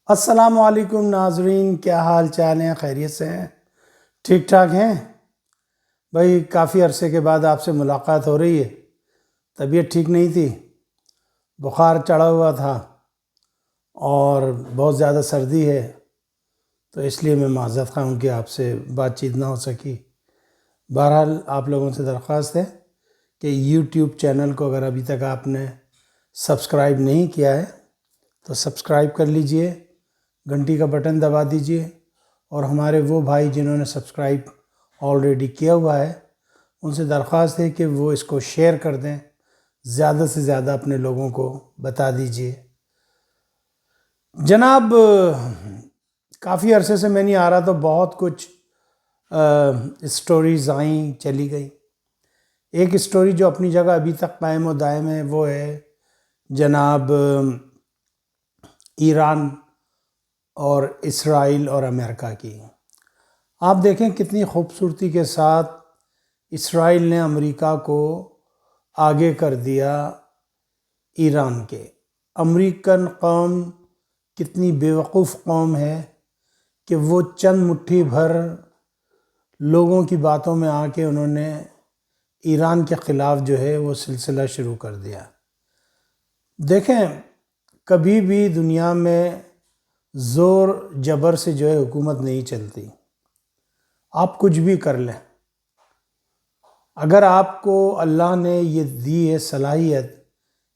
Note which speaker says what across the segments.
Speaker 1: السلام علیکم ناظرین، کیا حال چال ہیں؟ خیریت سے ہیں؟ ٹھیک ٹھاک ہیں بھائی؟ کافی عرصے کے بعد آپ سے ملاقات ہو رہی ہے۔ طبیعت ٹھیک نہیں تھی، بخار چڑھا ہوا تھا اور بہت زیادہ سردی ہے، تو اس لیے میں معذرت خواہ ہوں کہ آپ سے بات چیت نہ ہو سکی۔ بہرحال آپ لوگوں سے درخواست ہے کہ یوٹیوب چینل کو اگر ابھی تک آپ نے سبسکرائب نہیں کیا ہے تو سبسکرائب کر لیجئے، گھنٹی کا بٹن دبا دیجئے، اور ہمارے وہ بھائی جنہوں نے سبسکرائب آلریڈی کیا ہوا ہے ان سے درخواست ہے کہ وہ اس کو شیئر کر دیں، زیادہ سے زیادہ اپنے لوگوں کو بتا دیجئے۔ جناب، کافی عرصے سے میں نہیں آ رہا تو بہت کچھ اسٹوریز آئیں چلی گئی۔ ایک اسٹوری جو اپنی جگہ ابھی تک قائم و دائم ہے وہ ہے جناب ایران اور اسرائیل اور امریکہ کی۔ آپ دیکھیں کتنی خوبصورتی کے ساتھ اسرائیل نے امریکہ کو آگے کر دیا ایران کے۔ امریکن قوم کتنی بیوقوف قوم ہے کہ وہ چند مٹھی بھر لوگوں کی باتوں میں آ کے انہوں نے ایران کے خلاف جو ہے وہ سلسلہ شروع کر دیا۔ دیکھیں، کبھی بھی دنیا میں زور جبر سے جو ہے حکومت نہیں چلتی۔ آپ کچھ بھی کر لیں، اگر آپ کو اللہ نے یہ دی ہے صلاحیت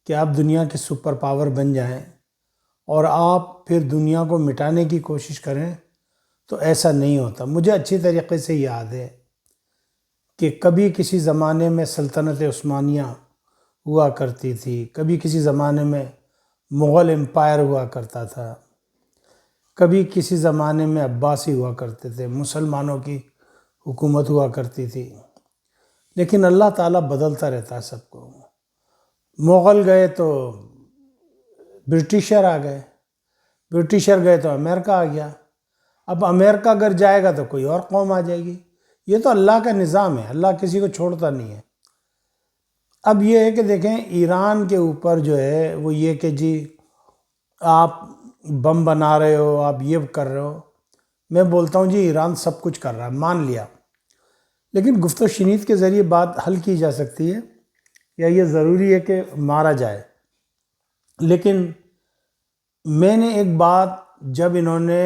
Speaker 1: کہ آپ دنیا کے سپر پاور بن جائیں اور آپ پھر دنیا کو مٹانے کی کوشش کریں تو ایسا نہیں ہوتا۔ مجھے اچھی طریقے سے یاد ہے کہ کبھی کسی زمانے میں سلطنت عثمانیہ ہوا کرتی تھی، کبھی کسی زمانے میں مغل امپائر ہوا کرتا تھا، کبھی کسی زمانے میں عباسی ہوا کرتے تھے، مسلمانوں کی حکومت ہوا کرتی تھی، لیکن اللہ تعالیٰ بدلتا رہتا ہے سب کو۔ مغل گئے تو برٹشر آ گئے، برٹشر گئے تو امریکہ آ گیا، اب امریکہ اگر جائے گا تو کوئی اور قوم آ جائے گی۔ یہ تو اللہ کا نظام ہے، اللہ کسی کو چھوڑتا نہیں ہے۔ اب یہ ہے کہ دیکھیں ایران کے اوپر جو ہے وہ یہ کہ جی آپ بم بنا رہے ہو، آپ یہ کر رہے ہو۔ میں بولتا ہوں جی ایران سب کچھ کر رہا ہے، مان لیا، لیکن گفت و شنید کے ذریعے بات حل کی جا سکتی ہے، یا یہ ضروری ہے کہ مارا جائے؟ لیکن میں نے ایک بات، جب انہوں نے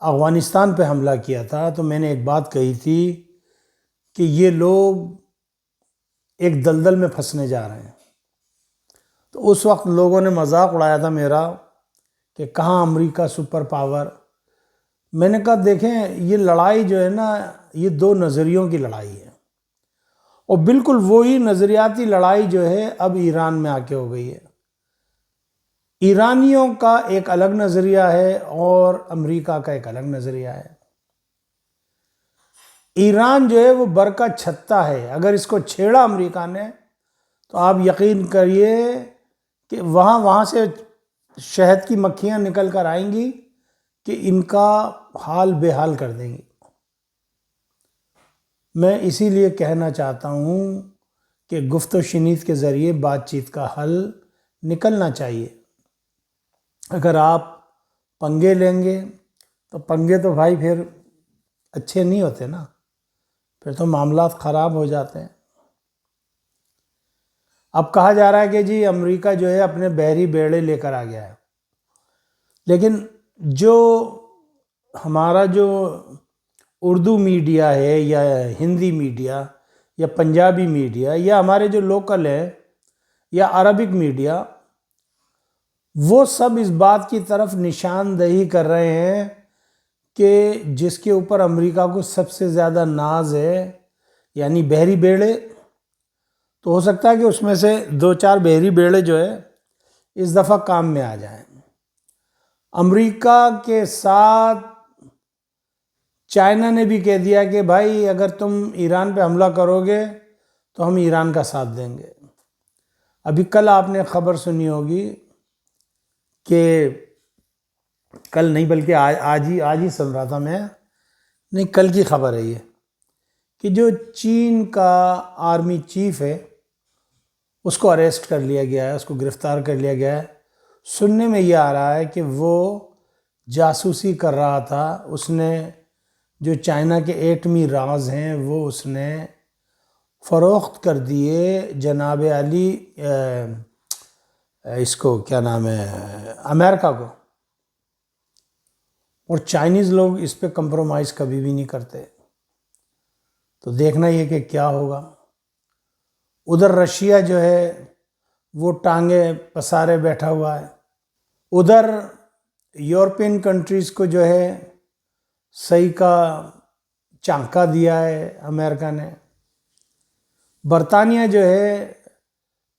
Speaker 1: افغانستان پہ حملہ کیا تھا تو میں نے ایک بات کہی تھی کہ یہ لوگ ایک دلدل میں پھنسنے جا رہے ہیں۔ تو اس وقت لوگوں نے مذاق اڑایا تھا میرا کہ کہاں امریکہ سپر پاور۔ میں نے کہا دیکھیں یہ لڑائی جو ہے نا یہ دو نظریوں کی لڑائی ہے، اور بالکل وہی نظریاتی لڑائی جو ہے اب ایران میں آ کے ہو گئی ہے۔ ایرانیوں کا ایک الگ نظریہ ہے اور امریکہ کا ایک الگ نظریہ ہے۔ ایران جو ہے وہ برکا چھتا ہے، اگر اس کو چھیڑا امریکہ نے تو آپ یقین کریے کہ وہاں سے شہد کی مکھیاں نکل کر آئیں گی کہ ان کا حال بے حال کر دیں گی۔ میں اسی لیے کہنا چاہتا ہوں کہ گفت و شنید کے ذریعے بات چیت کا حل نکلنا چاہیے۔ اگر آپ پنگے لیں گے تو پنگے تو بھائی پھر اچھے نہیں ہوتے نا، پھر تو معاملات خراب ہو جاتے ہیں۔ اب کہا جا رہا ہے کہ جی امریکہ جو ہے اپنے بحری بیڑے لے کر آ گیا ہے، لیکن جو ہمارا جو اردو میڈیا ہے یا ہندی میڈیا یا پنجابی میڈیا یا ہمارے جو لوکل ہے یا عربک میڈیا، وہ سب اس بات کی طرف نشاندہی کر رہے ہیں کہ جس کے اوپر امریکہ کو سب سے زیادہ ناز ہے، یعنی بحری بیڑے، تو ہو سکتا ہے کہ اس میں سے دو چار بحری بیڑے جو ہے اس دفعہ کام میں آ جائیں۔ امریکہ کے ساتھ چائنا نے بھی کہہ دیا کہ بھائی اگر تم ایران پہ حملہ کرو گے تو ہم ایران کا ساتھ دیں گے۔ ابھی کل آپ نے خبر سنی ہوگی کہ کل نہیں بلکہ آج ہی سن رہا تھا میں، نہیں کل کی خبر ہے یہ، کہ جو چین کا آرمی چیف ہے اس کو اریسٹ کر لیا گیا ہے، اس کو گرفتار کر لیا گیا ہے سننے میں یہ آ رہا ہے کہ وہ جاسوسی کر رہا تھا، اس نے جو چائنا کے ایٹمی راز ہیں وہ اس نے فروخت کر دیے جناب علی اس کو کیا نام ہے امریکہ کو، اور چائنیز لوگ اس پہ کمپرومائز کبھی بھی نہیں کرتے۔ تو دیکھنا یہ کہ کیا ہوگا۔ ادھر رشیا جو ہے وہ ٹانگیں پسارے بیٹھا ہوا ہے، ادھر یورپین کنٹریز کو جو ہے صحیح کا چانکا دیا ہے امریکہ نے۔ برطانیہ جو ہے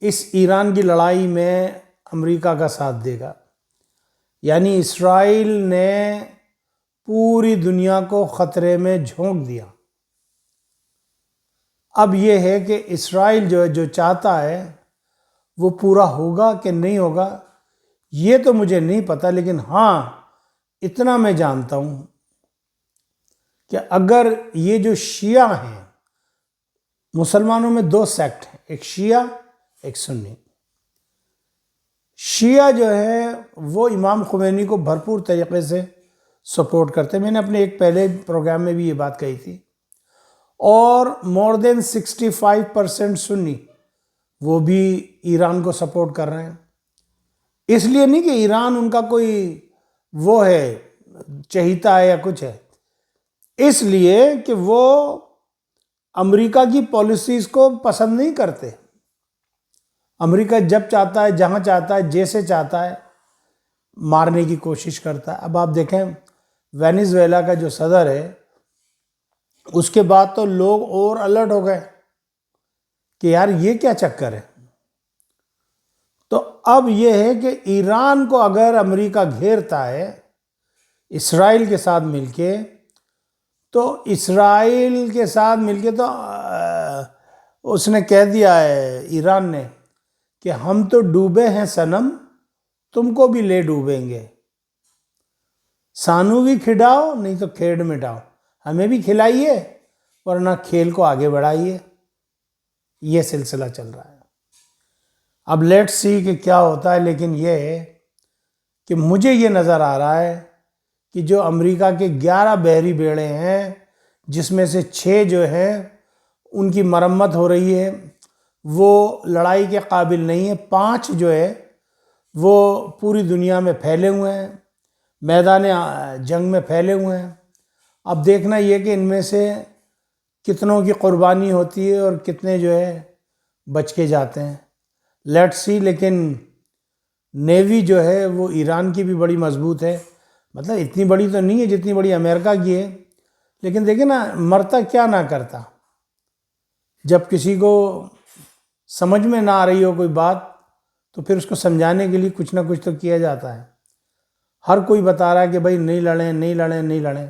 Speaker 1: اس ایران کی لڑائی میں امریکہ کا ساتھ دے گا، یعنی اسرائیل نے پوری دنیا کو خطرے میں جھونک دیا۔ اب یہ ہے کہ اسرائیل جو ہے جو چاہتا ہے وہ پورا ہوگا کہ نہیں ہوگا یہ تو مجھے نہیں پتا، لیکن ہاں اتنا میں جانتا ہوں کہ اگر یہ جو شیعہ ہیں، مسلمانوں میں دو سیکٹ ہیں، ایک شیعہ ایک سنی۔ شیعہ جو ہے وہ امام خمینی کو بھرپور طریقے سے سپورٹ کرتے ہیں، میں نے اپنے ایک پہلے پروگرام میں بھی یہ بات کہی تھی، اور مور دین 65% سنی وہ بھی ایران کو سپورٹ کر رہے ہیں۔ اس لیے نہیں کہ ایران ان کا کوئی وہ ہے چہیتا ہے یا کچھ ہے، اس لیے کہ وہ امریکہ کی پالیسیز کو پسند نہیں کرتے۔ امریکہ جب چاہتا ہے، جہاں چاہتا ہے، جیسے چاہتا ہے مارنے کی کوشش کرتا ہے۔ اب آپ دیکھیں وینیزویلا کا جو صدر ہے، اس کے بعد تو لوگ اور الرٹ ہو گئے کہ یار یہ کیا چکر ہے۔ تو اب یہ ہے کہ ایران کو اگر امریکہ گھیرتا ہے اسرائیل کے ساتھ مل کے، تو اسرائیل کے ساتھ مل کے تو اس نے کہہ دیا ہے ایران نے کہ ہم تو ڈوبے ہیں صنم، تم کو بھی لے ڈوبیں گے، سانو بھی کھڈاؤ نہیں تو کھیڑ مٹاؤ، ہمیں بھی کھلائیے ورنہ کھیل کو آگے بڑھائیے۔ یہ سلسلہ چل رہا ہے۔ اب لیٹس سی کہ کیا ہوتا ہے، لیکن یہ ہے کہ مجھے یہ نظر آ رہا ہے کہ جو امریکہ کے 11 بحری بیڑے ہیں، جس میں سے 6 جو ہیں ان کی مرمت ہو رہی ہے، وہ لڑائی کے قابل نہیں ہے، 5 جو ہے وہ پوری دنیا میں پھیلے ہوئے ہیں، میدان جنگ میں پھیلے ہوئے ہیں۔ اب دیکھنا یہ کہ ان میں سے کتنوں کی قربانی ہوتی ہے اور کتنے جو ہے بچ کے جاتے ہیں، لیٹس سی۔ لیکن نیوی جو ہے وہ ایران کی بھی بڑی مضبوط ہے، مطلب اتنی بڑی تو نہیں ہے جتنی بڑی امریکہ کی ہے، لیکن دیکھیں نا مرتا کیا نہ کرتا۔ جب کسی کو سمجھ میں نہ آ رہی ہو کوئی بات تو پھر اس کو سمجھانے کے لیے کچھ نہ کچھ تو کیا جاتا ہے۔ ہر کوئی بتا رہا ہے کہ بھائی نہیں لڑیں نہیں لڑیں نہیں لڑیں۔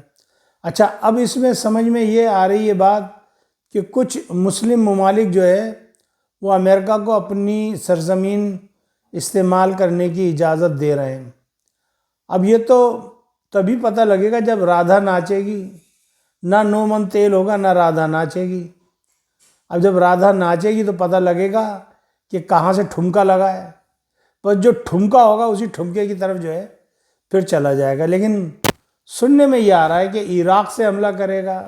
Speaker 1: اچھا، اب اس میں سمجھ میں یہ آ رہی ہے بات کہ کچھ مسلم ممالک جو ہے وہ امریکہ کو اپنی سرزمین استعمال کرنے کی اجازت دے رہے ہیں۔ اب یہ تو تبھی پتہ لگے گا جب رادھا ناچے گی، نہ نو من تیل ہوگا نہ رادھا ناچے گی۔ اب جب رادھا ناچے گی تو پتہ لگے گا کہ کہاں سے ٹھمکا لگا ہے، پر جو ٹھمکا ہوگا اسی ٹھمکے کی طرف جو ہے پھر چلا جائے گا۔ لیکن سننے میں یہ آ رہا ہے کہ عراق سے حملہ کرے گا۔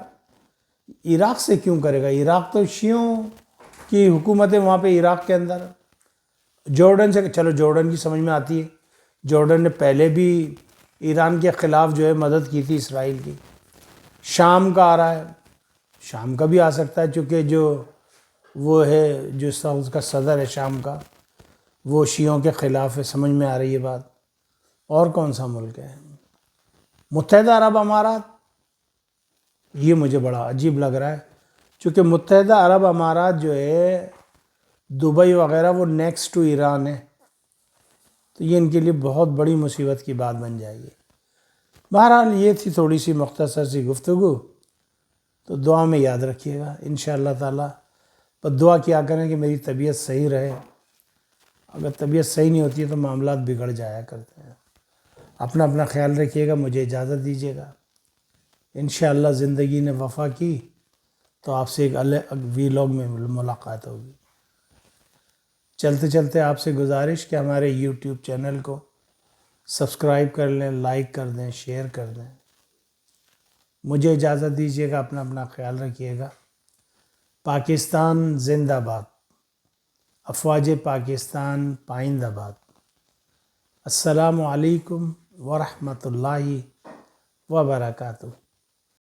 Speaker 1: عراق سے کیوں کرے گا؟ عراق تو شیعوں کی حکومت ہے وہاں پہ عراق کے اندر۔ جارڈن سے، چلو جارڈن کی سمجھ میں آتی ہے، جارڈن نے پہلے بھی ایران کے خلاف جو ہے مدد کی تھی اسرائیل کی۔ شام کا آ رہا ہے، شام کا بھی آ سکتا ہے، چونکہ جو وہ ہے جو اس کا صدر ہے شام کا، وہ شیعوں کے خلاف ہے، سمجھ میں آ رہی ہے بات۔ اور کون سا ملک ہے؟ متحدہ عرب امارات۔ یہ مجھے بڑا عجیب لگ رہا ہے، چونکہ متحدہ عرب امارات جو ہے دبئی وغیرہ وہ نیکسٹ ٹو ایران ہے، تو یہ ان کے لیے بہت بڑی مصیبت کی بات بن جائے گی۔ بہرحال یہ تھی تھوڑی سی مختصر سی گفتگو، تو دعا میں یاد رکھیے گا انشاءاللہ تعالی۔ پر دعا کیا کریں کہ میری طبیعت صحیح رہے، اگر طبیعت صحیح نہیں ہوتی ہے تو معاملات بگڑ جایا کرتے ہیں۔ اپنا خیال رکھیے گا، مجھے اجازت دیجیے گا۔ انشاءاللہ زندگی نے وفا کی تو آپ سے ایک ویلاگ میں ملاقات ہوگی۔ چلتے چلتے آپ سے گزارش کہ ہمارے یوٹیوب چینل کو سبسکرائب کر لیں، لائک کر دیں، شیئر کر دیں۔ مجھے اجازت دیجیے گا، اپنا خیال رکھیے گا۔ پاکستان زندہ باد، افواج پاکستان پائندہ باد۔ السلام علیکم ورحمۃ اللہ وبرکاتہ۔